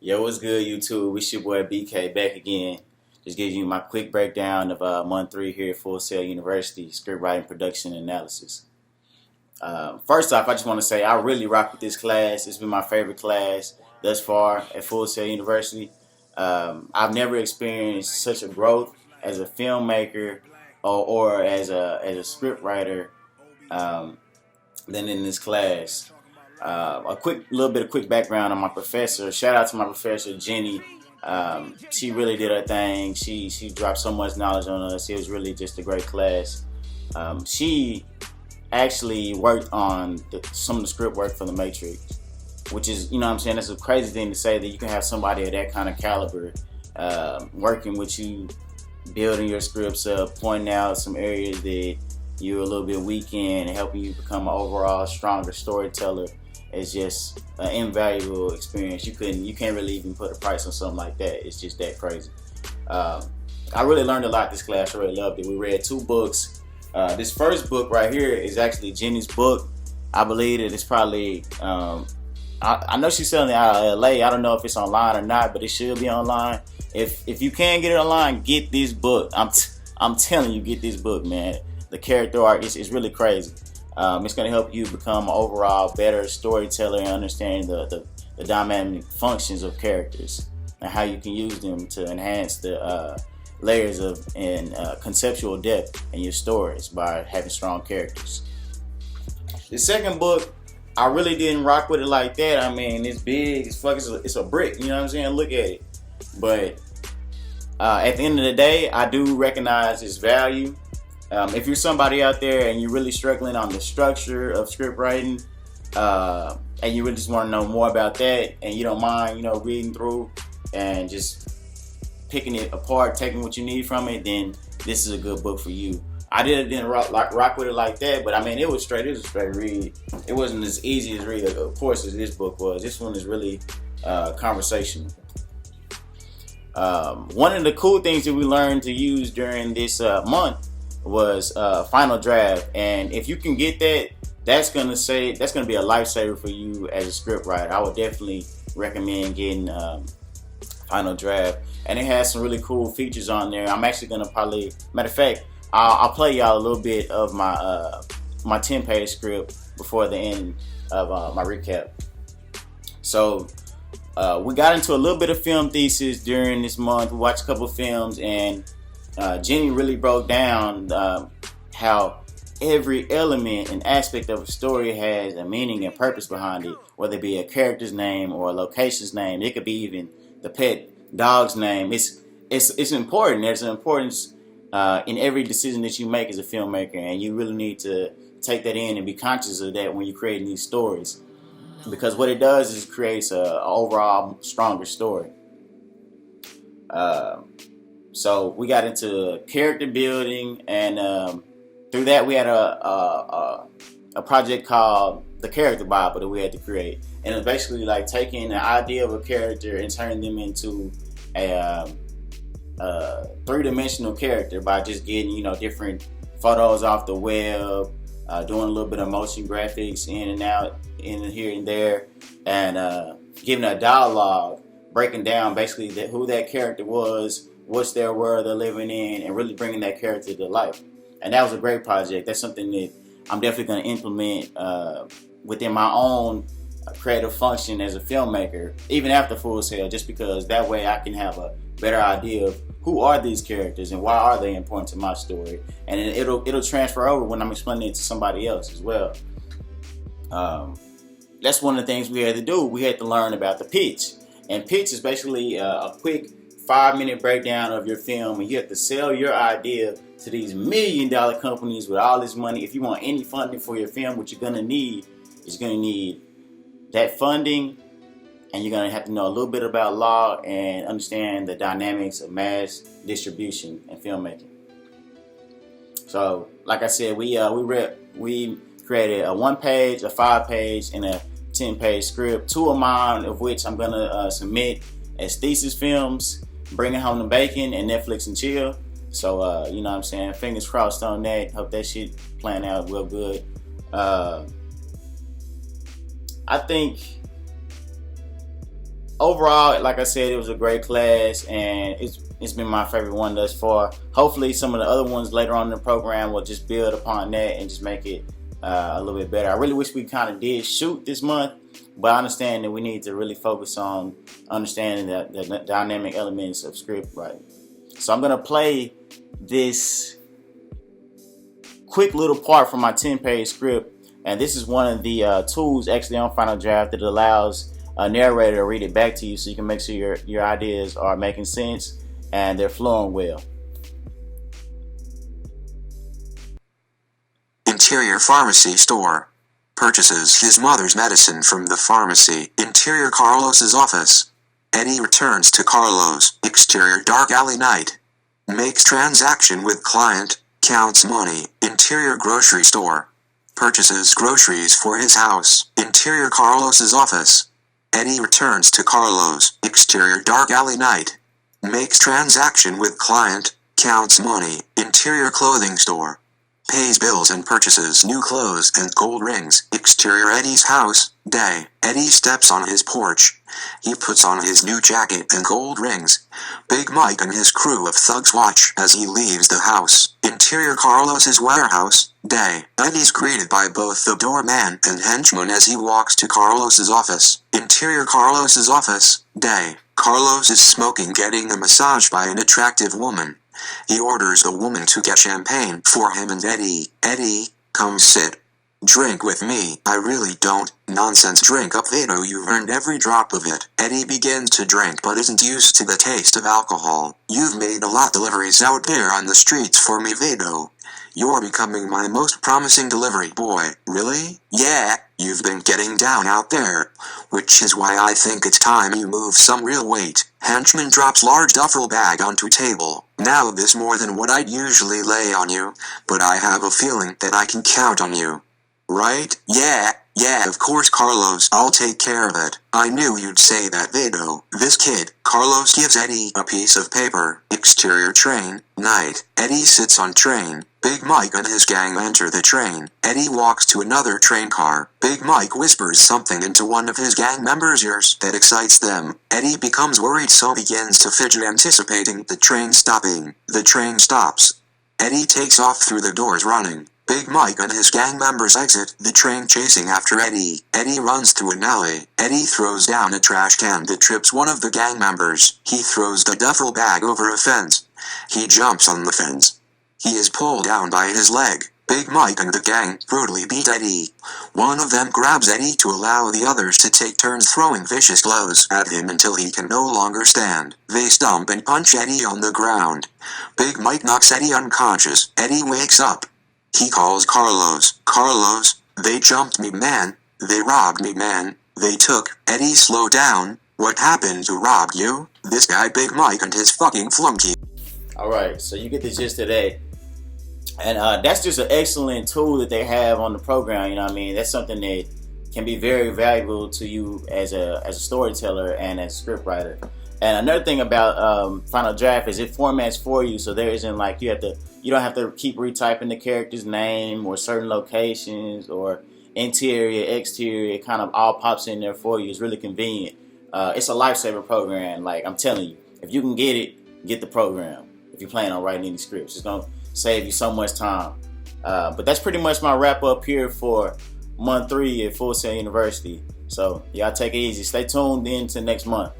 Yo, what's good, YouTube? It's your boy BK back again. Just giving you my quick breakdown of month 3 here at Full Sail University, script writing, production, and analysis. First off, I just want to say I really rock with this class. It's been my favorite class thus far at Full Sail University. I've never experienced such a growth as a filmmaker or as a script writer um, than in this class. A quick background on my professor. Shout out to my professor Jenny. She really did her thing. She dropped so much knowledge on us. It was really just a great class. She actually worked on some of the script work for The Matrix, which is, you know what I'm saying, that's a crazy thing to say, that you can have somebody of that kind of caliber working with you, building your scripts up, pointing out some areas that you're a little bit weak in, and helping you become an overall stronger storyteller. Is just an invaluable experience. You can't really even put a price on something like that. It's just that crazy. I really learned a lot this class. I really loved it. We read 2 books. This first book right here is actually Jenny's book. I believe that it's probably I know she's selling it out of LA. I don't know if it's online or not, but it should be online. If you can get it online, get this book. I'm telling you, get this book, man. The character art is really crazy. It's going to help you become an overall better storyteller and understand the dynamic functions of characters and how you can use them to enhance the layers of and conceptual depth in your stories by having strong characters. The second book, I really didn't rock with it like that. I mean, it's big, it's fuck, it's a brick, you know what I'm saying? Look at it. But at the end of the day, I do recognize its value. If you're somebody out there and you're really struggling on the structure of script writing, and you really just want to know more about that, and you don't mind, reading through and just picking it apart, taking what you need from it, then this is a good book for you. I didn't rock with it like that, but I mean, it was a straight read. It wasn't as easy as read, of course, as this book was. This one is really conversational. One of the cool things that we learned to use during this month was Final Draft, and if you can get that, that's gonna be a lifesaver for you as a script writer. I would definitely recommend getting Final Draft, and it has some really cool features on there. I'm actually gonna matter of fact, I'll play y'all a little bit of my 10-page script before the end of my recap. So we got into a little bit of film thesis during this month. We watched a couple of films, and Jenny really broke down how every element and aspect of a story has a meaning and purpose behind it, whether it be a character's name or a location's name. It could be even the pet dog's name. It's important. There's an importance in every decision that you make as a filmmaker, and you really need to take that in and be conscious of that when you're creating these stories, because what it does is it creates an overall stronger story. So we got into character building, and through that we had a project called the Character Bible that we had to create, and it was basically like taking the idea of a character and turning them into a 3-dimensional character by just getting different photos off the web, doing a little bit of motion graphics in and out, in here and there, and giving a dialogue, breaking down basically who that character was, what's their world they're living in, and really bringing that character to life. And that was a great project. That's something that I'm definitely going to implement within my own creative function as a filmmaker, even after Full Sail, just because that way I can have a better idea of who are these characters and why are they important to my story, and it'll transfer over when I'm explaining it to somebody else as well. That's one of the things we had to do. We had to learn about the pitch, and pitch is basically a quick 5-minute breakdown of your film, and you have to sell your idea to these $1 million companies with all this money. If you want any funding for your film, what you're gonna need is that funding, and you're gonna have to know a little bit about law and understand the dynamics of mass distribution and filmmaking. So, like I said, we created a 1-page, a 5-page, and a 10-page script. 2 of mine, of which I'm gonna submit as thesis films, Bringing Home the Bacon and Netflix and Chill. So, you know what I'm saying? Fingers crossed on that. Hope that shit plan out real good. I think overall, like I said, it was a great class, and it's been my favorite one thus far. Hopefully, some of the other ones later on in the program will just build upon that and just make it a little bit better. I really wish we kind of did shoot this month, but I understand that we need to really focus on understanding the dynamic elements of script writing. So I'm gonna play this quick little part from my 10-page script, and this is one of the tools actually on Final Draft that allows a narrator to read it back to you, so you can make sure your ideas are making sense and they're flowing well. Interior pharmacy store. Purchases his mother's medicine from the pharmacy. Interior Carlos's office. Eddie returns to Carlos. Exterior dark alley night. Makes transaction with client. Counts money. Interior grocery store. Purchases groceries for his house. Interior Carlos's office. Eddie returns to Carlos. Exterior dark alley night. Makes transaction with client. Counts money. Interior clothing store. Pays bills and purchases new clothes and gold rings. Exterior Eddie's house. Day. Eddie steps on his porch. He puts on his new jacket and gold rings. Big Mike and his crew of thugs watch as he leaves the house. Interior Carlos's warehouse. Day. Eddie's greeted by both the doorman and henchman as he walks to Carlos's office. Interior Carlos's office. Day. Carlos is smoking, getting a massage by an attractive woman. He orders the woman to get champagne for him and Eddie. Eddie, come sit. Drink with me. I really don't. Nonsense. Drink up, Vado. You've earned every drop of it. Eddie begins to drink but isn't used to the taste of alcohol. You've made a lot deliveries out there on the streets for me, Vado. You're becoming my most promising delivery boy. Really? Yeah, you've been getting down out there. Which is why I think it's time you move some real weight. Henchman drops large duffel bag onto table. Now this more than what I'd usually lay on you, but I have a feeling that I can count on you. Right? Yeah, of course, Carlos. I'll take care of it. I knew you'd say that, Vado. This kid. Carlos gives Eddie a piece of paper. Exterior train. Night. Eddie sits on train. Big Mike and his gang enter the train. Eddie walks to another train car. Big Mike whispers something into one of his gang members' ears that excites them. Eddie becomes worried, so begins to fidget, anticipating the train stopping. The train stops. Eddie takes off through the doors running. Big Mike and his gang members exit the train, chasing after Eddie. Eddie runs through an alley. Eddie throws down a trash can that trips one of the gang members. He throws the duffel bag over a fence. He jumps on the fence. He is pulled down by his leg. Big Mike and the gang brutally beat Eddie. One of them grabs Eddie to allow the others to take turns throwing vicious blows at him until he can no longer stand. They stomp and punch Eddie on the ground. Big Mike knocks Eddie unconscious. Eddie wakes up. He calls Carlos. Carlos, they jumped me, man. They robbed me, man. They took. Eddie, slow down. What happened to rob you? This guy Big Mike and his fucking flunky. Alright, so you get the gist of that. And that's just an excellent tool that they have on the program, you know what I mean? That's something that can be very valuable to you as a storyteller and as a script writer. And another thing about Final Draft is it formats for you, so there isn't like you don't have to keep retyping the character's name or certain locations or interior, exterior. It kind of all pops in there for you. It's really convenient. It's a lifesaver program. Like, I'm telling you, if you can get it, get the program. If you're planning on writing any scripts, it's gonna save you so much time. But that's pretty much my wrap up here for month 3 at Full Sail University. So y'all take it easy. Stay tuned into next month.